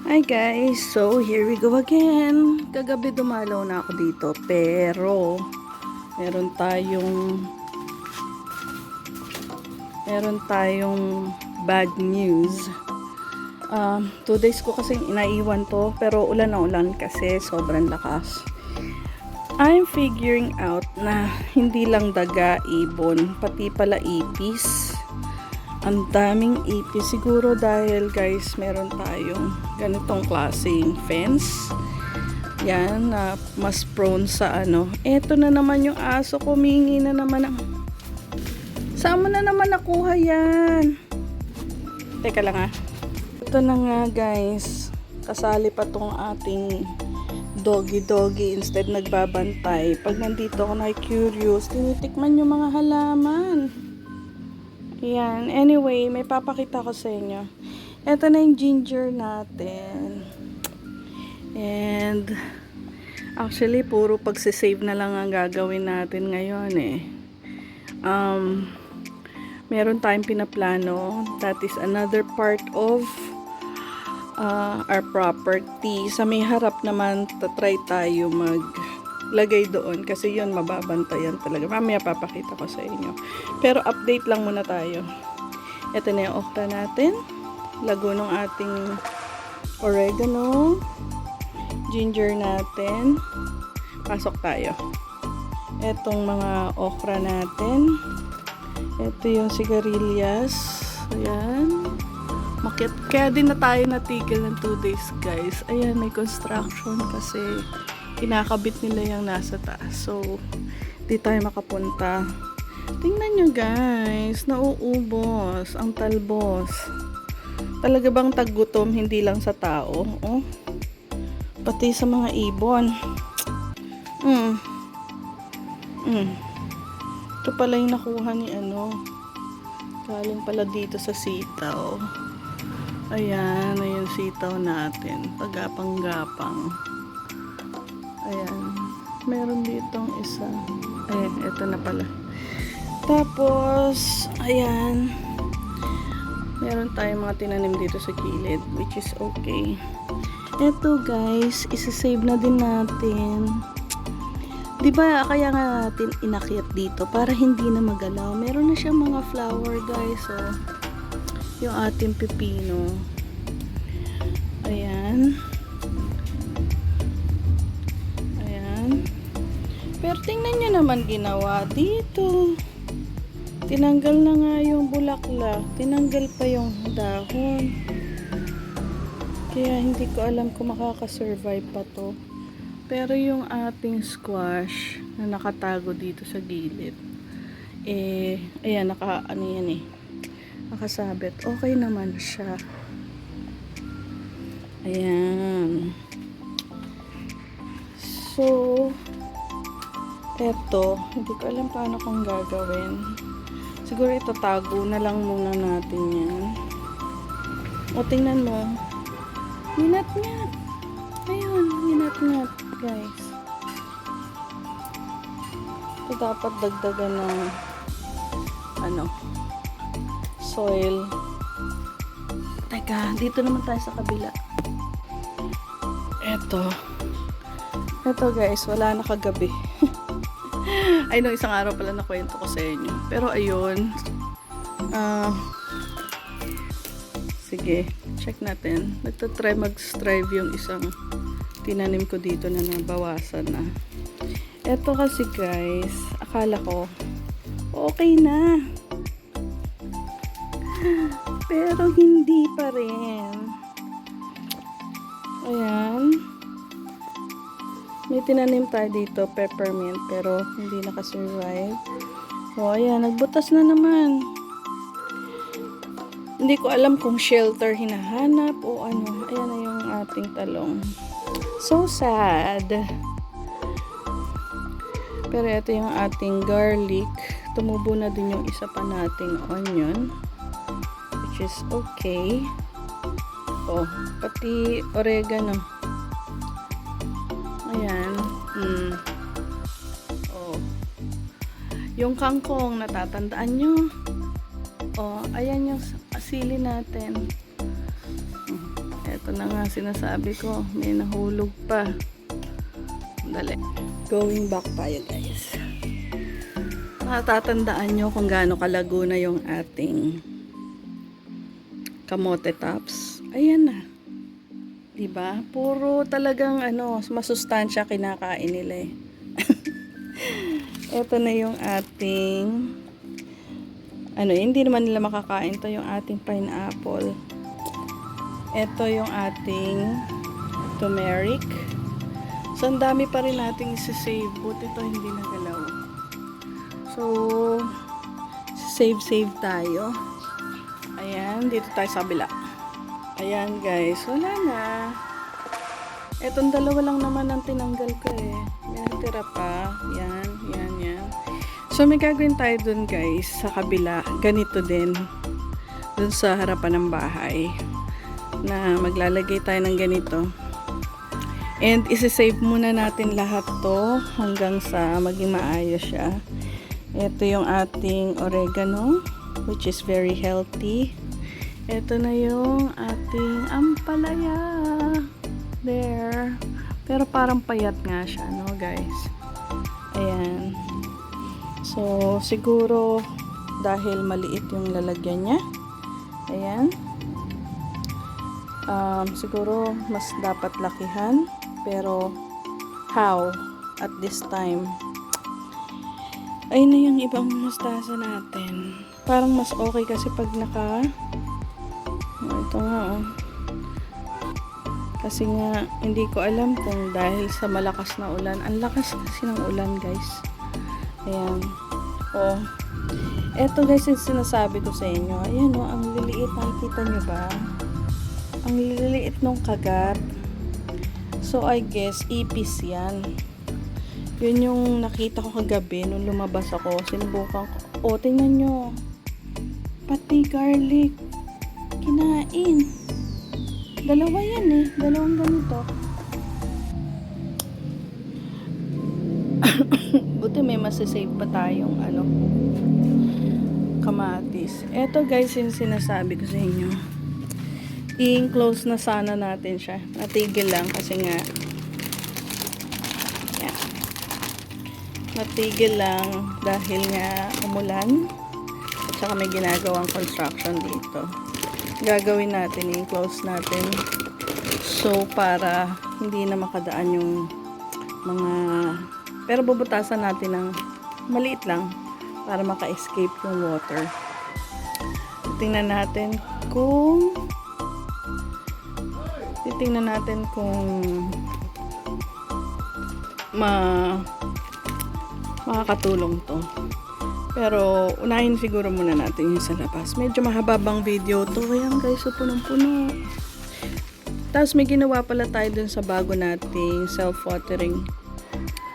Hi guys, so here we go again. Kagabi dumalaw na ako dito, pero meron tayong bad news. 2 days ko kasi inaiwan to, pero ulan na ulan kasi sobrang lakas. I'm figuring out na hindi lang daga, ibon, pati pala ipis. Ang daming ipis. Siguro dahil guys, meron tayong ganitong klaseng fence. Yan, na mas prone sa ano. Eto na naman yung aso, kumingi na naman ang... Saan mo na naman nakuha yan? Teka lang ha. Ito na nga guys. Kasali pa tong ating doggy. Instead nagbabantay. Pag nandito ako na curious, tinitikman yung mga halaman. Yan. Anyway, may papakita ko sa inyo. Ito na yung ginger natin. And, actually, puro pagsisave na lang ang gagawin natin ngayon eh. Meron tayong pinaplano. That is another part of our property. Sa may harap naman, tatry tayo maglagay doon kasi yun mababantayan talaga. Mamaya papakita ko sa inyo. Pero update lang muna tayo. Ito na yung okra natin. Lago ng ating oregano. Ginger natin. Pasok tayo. Etong mga okra natin. Ito yung sigarilyas. Ayan. Kaya din na tayo natigil ng 2 days guys. Ayan, may construction kasi kinakabit nila yung nasa taas. So, di tayo makapunta. Tingnan nyo guys, nauubos ang talbos. Talaga bang taggutom hindi lang sa tao? Oh? Pati sa mga ibon. Ito pala yung nakuha ni ano. Galing pala dito sa sitaw. Ayan, ayun sitaw natin. Pagapang-gapang. Ayan. Meron ditong isa. Ayan, ito na pala. Tapos, ayan. Meron tayong mga tinanim dito sa gilid, which is okay. Ito guys, isa-save na din natin. Diba, kaya nga natin inakyat dito para hindi na magalaw. Meron na siyang mga flower guys. Oh. Yung ating pipino. Ayan. Ayan. Pero tingnan nyo naman ginawa dito. Tinanggal na nga yung bulaklak. Tinanggal pa yung dahon. Kaya hindi ko alam kung makakasurvive pa to. Pero yung ating squash na nakatago dito sa gilid, ayan, ano yan eh, nakasabit. Okay naman siya. Ayan. So, eto, hindi ko alam paano kung gagawin. Siguro itatago na lang muna natin yan. O, tingnan mo. Nginat-ngat. Ayun, nginat-ngat. Guys, ito dapat dagdagan ng soil. Teka, dito naman tayo sa kabila. Eto guys, wala na kagabi. Ay no, isang araw pala na kwento ko sa inyo. Pero ayun, sige, check natin. Nagtatry mag-strive yung isang tinanim ko dito na nabawasan na. Eto kasi guys, akala ko okay na. Pero hindi pa rin. Ayan. May tinanim tayo dito, peppermint, pero hindi nakasurvive. O ayan, nagbutas na naman. Hindi ko alam kung shelter hinahanap o ano. Ayan na yung ating talong. So sad. Pero ito yung ating garlic. Tumubo na din yung isa pa nating onion, which is okay. Oh, pati oregano. Ayan. Oh. Yung kangkong, natatandaan nyo? Oh, ayan yung sili natin. Ito na nga sinasabi ko, may nahulog pa. Dali. Going back tayo guys. Natatandaan nyo kung gaano kalago na yung ating kamote tops. Ayan na. Diba? Puro talagang masustansya kinakain nila eh. Ito na yung ating hindi naman nila makakain. Ito yung ating pineapple. Ito yung ating turmeric. So, ang dami pa rin nating isi-save. Buti ito hindi nagalaw. So, save tayo. Ayan, dito tayo sa kabila. Ayan guys, wala na. Etong dalawa lang naman ang tinanggal ko eh. May natira pa. Yan. So, may gagawin tayo dun guys, sa kabila. Ganito din. Dun sa harapan ng bahay. Na maglalagay tayo ng ganito. And isi-save muna natin lahat to hanggang sa maging maayos siya. Ito yung ating oregano, which is very healthy. Ito na yung ating ampalaya. There. Pero parang payat nga siya, no guys? Ayan. So, siguro dahil maliit yung lalagyan niya. Ayan. Siguro mas dapat lakihan. Pero, how? At this time. Ayun na yung ibang mustasa natin. Parang mas okay kasi pag ito nga kasi nga hindi ko alam kung dahil sa malakas na ulan. Ang lakas kasi ng ulan guys. Ayan. Eto guys yung sinasabi ko sa inyo. Ayan ang liliit. Nakikita nyo ba? Ang liliit ng kagat. So I guess ipis yan. Yun yung nakita ko kagabi nung lumabas ako. Sinubukan ko. Tingnan nyo. Pati garlic. Kinain. Dalawa yan eh. Dalawang ganito. Buti may masasave pa tayong kamatis. Eto guys yung sinasabi ko sa inyo. I-enclose na sana natin siya. Natigil lang kasi nga natigil lang dahil nga umulan at saka may ginagawang construction dito. Gagawin natin, i-close natin so para hindi na makadaan yung mga pero bubutasan natin ng maliit lang para maka-escape yung water. Titingnan natin kung makakatulong to. Pero unahin siguro muna natin yung sa labas. Medyo mahababang video to. Ayan guys, so punong-puno. Tapos may ginawa pala tayo dun sa bago nating self-watering.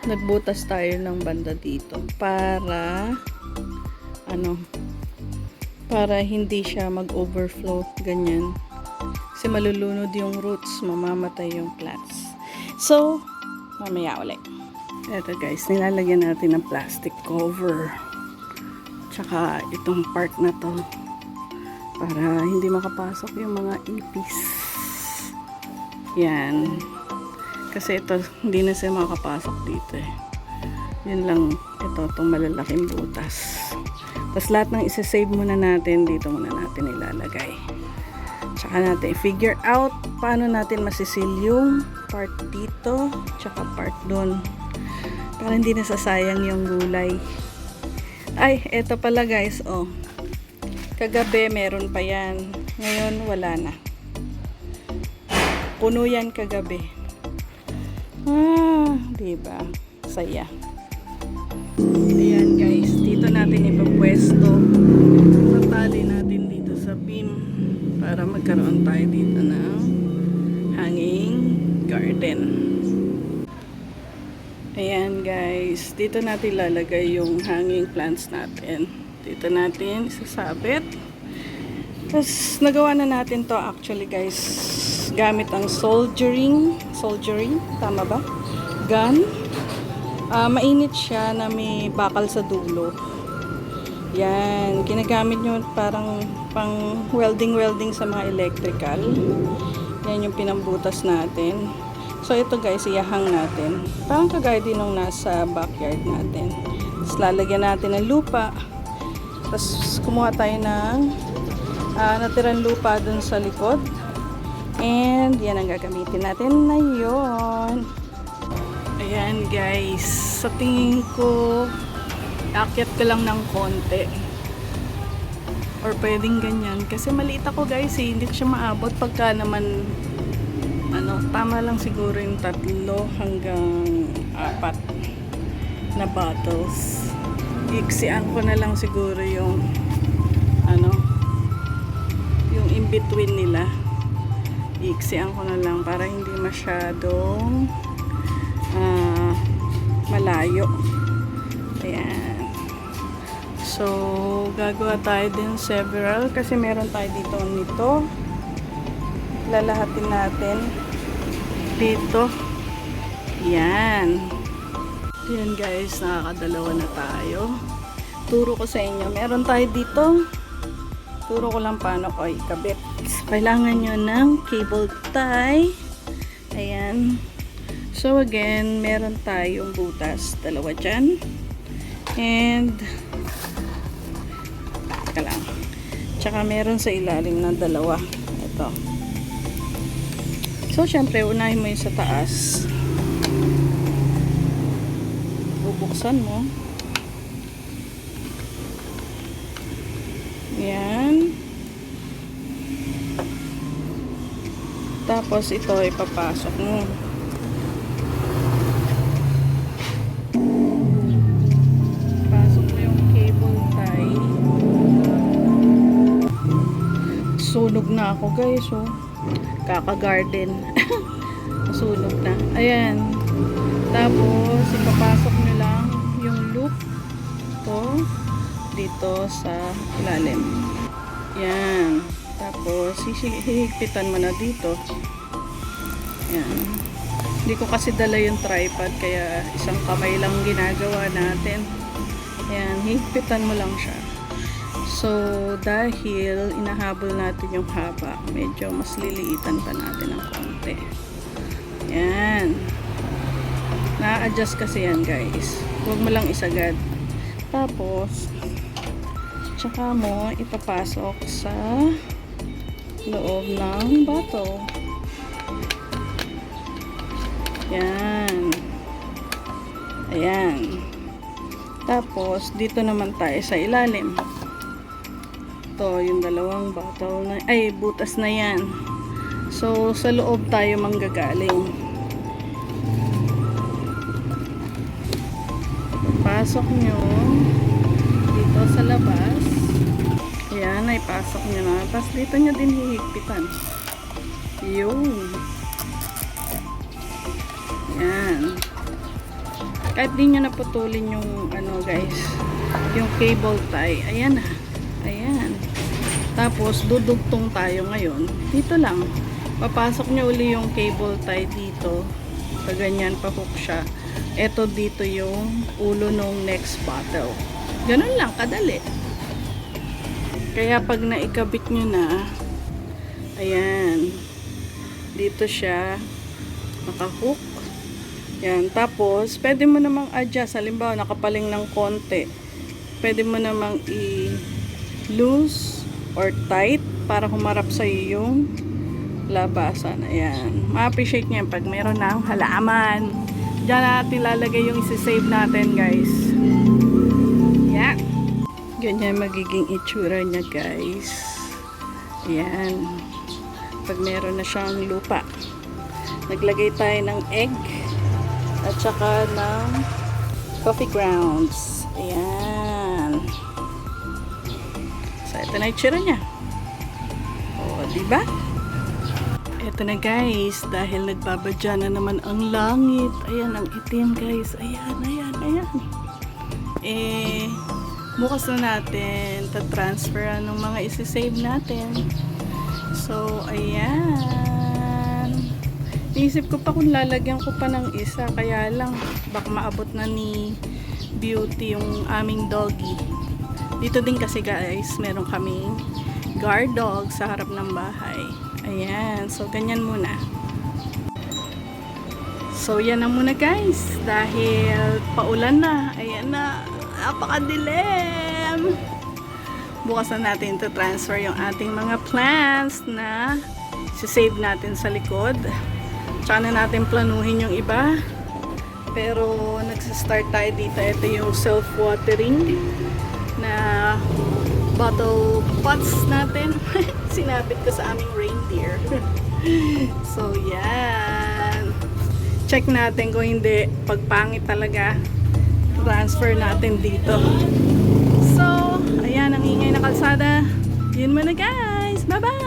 Nagbutas tayo ng banda dito para para hindi siya mag-overflow ganyan. Kasi malulunod yung roots, mamamatay yung plants. So, mamaya ulit. Ito guys, nilalagyan natin ng plastic cover. Tsaka itong part na to para hindi makapasok yung mga ipis. Yan. Kasi ito, hindi na siya makapasok dito eh. Yun lang, itong malalaking butas. Tapos lahat ng isa-save muna natin, dito muna natin ilalagay. Tsaka natin i-figure out paano natin masisil yung part dito, tsaka part doon. Para hindi nasasayang yung gulay. Ay, eto pala guys, kagabi meron pa yan. Ngayon, wala na. Puno yan kagabi. Diba? Saya. Ayan guys, dito natin ipapwesto. Tatali natin dito sa beam para magkaroon tayo dito ng hanging garden. Ayan guys, dito natin lalagay yung hanging plants natin. Dito natin isasabit. Tapos nagawa na natin to actually guys gamit ang soldering, tama ba? Gun. Mainit siya na may bakal sa dulo. Yan, ginagamit nyo parang pang welding sa mga electrical. Yan yung pinambutas natin. So, ito guys, iyahang natin. Parang kagaya din nung nasa backyard natin. Tapos, lalagyan natin ng lupa. Tapos, kumuha tayo ng natirang lupa dun sa likod. And, yan ang gagamitin natin na yun. Ayan guys. Sa tingin ko, akyat ko lang ng konti. Or pwedeng ganyan. Kasi maliit ako guys eh. Hindi ko siya maabot. Pagka naman, tama lang siguro yung 3 hanggang 4 na bottles. Iksian ko na lang siguro yung yung in between nila. Iksian ko na lang para hindi masyadong malayo. Ayan. So, gagawa tayo din several kasi meron tayo dito nito. Lalahatin natin dito. Yan. Yan guys, nakakadalawa na tayo. Turo ko sa inyo. Meron tayo dito. Turo ko lang paano ko ikabit. Kailangan nyo ng cable tie. Ayan. So again, meron tayong butas. 2 dyan. And teka lang. Tsaka meron sa ilalim ng 2. Ito. So syempre, unahin mo yung sa taas. Bubuksan mo. Yan. Tapos ito ipapasok mo. Pasok mo yung cable tie. Sunog na ako guys, oh. Kaka-garden. Sunog na. Ayan. Tapos ipapasok nyo lang yung loop to dito sa ilalim. Yan. Tapos hihigpitan mo na dito. Yan. Hindi ko kasi dala yung tripod kaya isang kamay lang ginagawa natin. Yan. Hihigpitan mo lang siya. So, dahil inahabol natin yung haba, medyo mas liliitan pa natin ng konti. Yan. Na-adjust kasi yan guys. Huwag mo lang isagad. Tapos, tsaka mo ipapasok sa loob ng bottle. Yan. Ayan. Tapos, dito naman tayo sa ilalim. Ito, yung 2 bottle na, butas na yan. So, sa loob tayo manggagaling. Pasok nyo dito sa labas. Ayan, ay pasok nyo na. Tapos dito nyo din hihigpitan. Yun. Ayan. Kahit di nyo naputulin yung guys, yung cable tie. Ayan na. Ayan. Tapos dudugtong tayo ngayon. Dito lang. Papasok nyo uli yung cable tie dito. Pag ganyan, pa-hook siya. Ito dito yung ulo nung next bottle. Ganun lang, kadali. Kaya pag naikabit nyo na, ayan, dito siya naka-hook. Yan. Tapos, pwede mo namang adjust. Halimbawa, nakapaling ng konti. Pwede mo namang i-loose or tight para humarap sa yung labasan. Ayan. Ma-appreciate nyo pag meron ng halaman. Diyan natin lalagay yung isi-save natin guys. Yeah. Ganyan magiging itsura niya guys. Ayan. Pag meron na siyang lupa. Naglagay tayo ng egg at saka ng coffee grounds. Ayan. So ito na itsura niya. O, diba? Ito na guys, dahil nagbabadya na naman ang langit. Ayan, ang itim guys. Ayan, ayan, ayan. Bukas na natin ta-transfer ng mga isi-save natin. So, ayan. Iisip ko pa kung lalagyan ko pa ng isa. Kaya lang, baka maabot na ni Beauty yung aming doggy. Dito din kasi guys, meron kaming guard dog sa harap ng bahay. Ayan. So, ganyan muna. So, yan na muna guys. Dahil paulan na. Ayan na. Napakadilim. Bukas na natin to transfer yung ating mga plants na save natin sa likod. Tsaka na natin planuhin yung iba. Pero, nagsistart tayo dito. Ito yung self-watering na bottle pots natin. Sinabit ko sa aming reindeer. So, yan. Check natin kung hindi, pagpangit talaga, transfer natin dito. So, ayan, ang ingay na kalsada. Yun muna guys. Bye-bye!